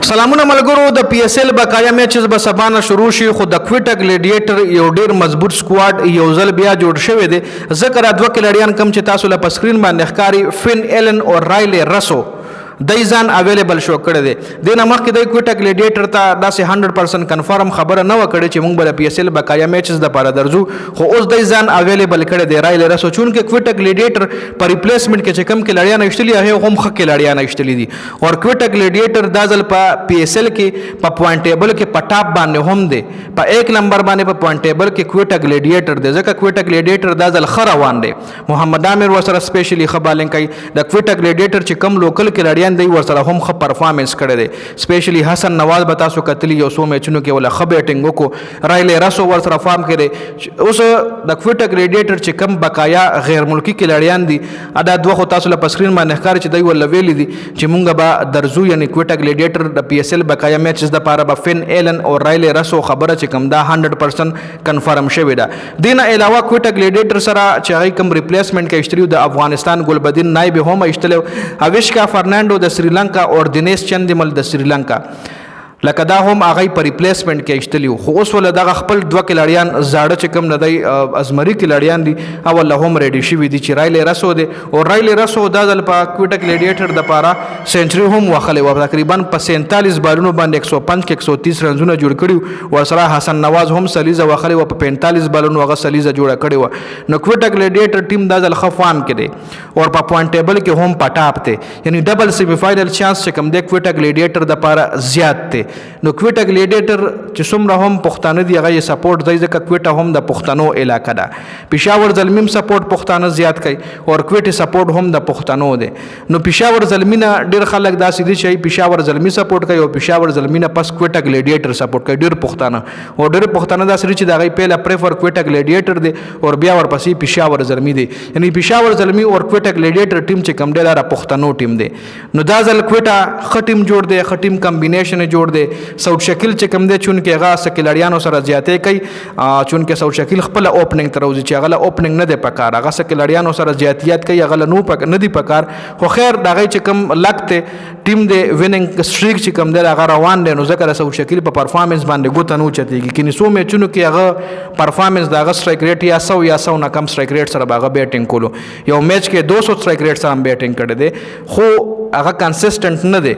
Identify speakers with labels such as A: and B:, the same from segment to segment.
A: سلامونه ملګرو د پی اس ال بقایا میچز به سبانه شروع شي خو د کویټا ګلیډیټر یو ډیر مضبوط سکواډ یو ځل بیا جوړ شوی دی ذکر دوه کلړیان کم چې تاسو له سکرین باندې ښکاری فین ایلن او رایلی رسو دای ځان اویلیبل شو کړی دی د نه مخکې د کویټا ګلیډیټر ته داسې 100% کنفرم خبره نه وکړي چې موږ به پی اس ال بقایا میچز د لپاره درځو خو اوس دای ځان اویلیبل کړی دی رایلی رسو چون کې کویټا ګلیډیټر په ریپلیسمنت کې چې کم کلړیان ایشتلی هغه هم خک کلړیان ایشتلی دي او کویټا ګلیډیټر د ځل په پی اس ال کې په پوینټ ټیبل کې په ټاپ باندې هم دی په 1 نمبر باندې په پوینټ ټیبل کې کویټا ګلیډیټر دی ځکه کویټا ګلیډیټر د ځل خ روان دی محمد عامر ورسره سپیشلی خبالنګ کوي د کویټا ګلیډیټر چې کم لوکل کلړیان دی ورسره هم خ پرفارمنس کړی دی سپیشلی حسن نواز به تاسو کتلی یو سو میچونو کې ولا خ بیټینګ وکړو رایلی رسو ورسره فارم کړي اوس د کویټا ګلیډیټر چې کم بقایا غیر ملکی کلړیان دي ادا دوه خو تاسو له سکرین باندې ښکار چې دی ول ویلي دي چې مونږ به درځو یعنی کویټا ګلیډیټر د پی اس ال بقایا میچز د لپاره به فین ایلن او رایلی رسو خبره چې کم دا 100% کنفرم شوی ده دینه علاوه کویټا ګلیډیټر سره چې هغه کم ریپلیسمنت کې اشتریو د افغانستان ګلبدین نایب هم اشتلو اویشکا فرناندو د سریلانکا او دینیس چندمل د سریلانکا لکه دا هم هغه په ریپلیسمنت کې اشتلی خو اوس ول دغه خپل دوه کلړیان زاړه چې کم نه دی ازمری کلړیان دي او له هم ریډي شوی دي چې رایلی رسو دی او رایلی رسو د ځل په کویټا ګلیډیټر د لپاره سنچري هم واخلې و تقریبا په 47 بالونو باندې 105 کې 130 رنزونه جوړ کړي ورسره حسن نواز هم سلیزه واخلې و په 45 بالونو هغه سلیزه جوړه کړي و نو کویټا ګلیډیټر ټیم د ځل خفام کې دی او په پوینټ ټیبل کې هم پټاپ ته یعنی ډبل سیمی فائنل چانس چې کم دی کویټا ګلیډیټر د لپاره زیات دی نو کویټا ګلیډیټر چې څومره هم پښتانه دی هغه سپورټ دی ځکه کویټا هم د پښتنو علاقه ده پېښور زلمیم سپورټ پښتانه زیات کوي او کویټا سپورټ هم د پښتنو دی نو پېښور زلمینه ډیر خلک داسې دي چې پېښور زلمی سپورټ کوي او پېښور زلمینه پس کویټا ګلیډیټر سپورټ کوي ډیر پښتانه او ډیر پښتانه داسې چې دغه پیله پریفر کویټا ګلیډیټر دی او بیا ورپسې پېښور زلمی دی یعنی پېښور زلمی او کویټا ګلیډیټر ټیم چې کم دی دا پښتنو ټیم دی نو دا ځل کویټا خټیم جوړ دی خټیم کمبینیشن جوړ دی ساوث شکیل چې کم دی چون کې هغه سکلړیانو سره زیاتې کوي چون کې ساوث شکیل خپل اوپننګ تر اوسه چې هغه اوپننګ نه دی پکار هغه سکلړیانو سره زیاتیات کوي هغه نو پک نه دی پکار خو خیر دغه چې کم لګته ټیم دی ویننګ سټریک چې کم دی هغه روان دی نو ځکه ساوث شکیل په پرفارمنس باندې ګوت نه چتیږي کینې سو میچونو کې هغه پرفارمنس دغه سټرایک ریټ یا 100 نه کم سټرایک ریټ سره هغه بیټینګ کولو یو میچ کې 200 سټرایک ریټ سره بیټینګ کړی دی خو هغه کنسسټنټ نه دی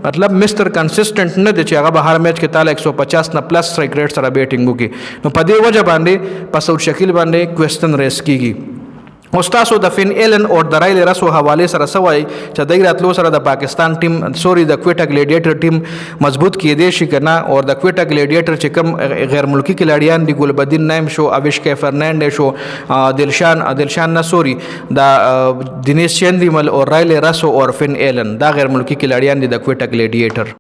A: مطلب مستر کنسسټنټ نه دی چې هغه به هر میچ کې تعالی 150 نه پلس سټرایک ریټ سره بیټینګ وکړي نو په دې وجه باندې په ساوث شکیل باندې کوېسچن ریس کیږي استاسو د فین ایلن او د رایلی رسو حواله سره سوای چې د راتلو سره د پاکستان ټیم سوري د کویټا ګلیډیټر ټیم مضبوط کېدې شي کنه او د کویټا ګلیډیټر چې کوم غیر ملکی کلاړیان دی ګلبدین نایم شو اویشکا فرناندو شو دلشان نصوری د دینیس چندمل او رایلی رسو او فین ایلن دا غیر ملکی کلاړیان دي د کویټا ګلیډیټر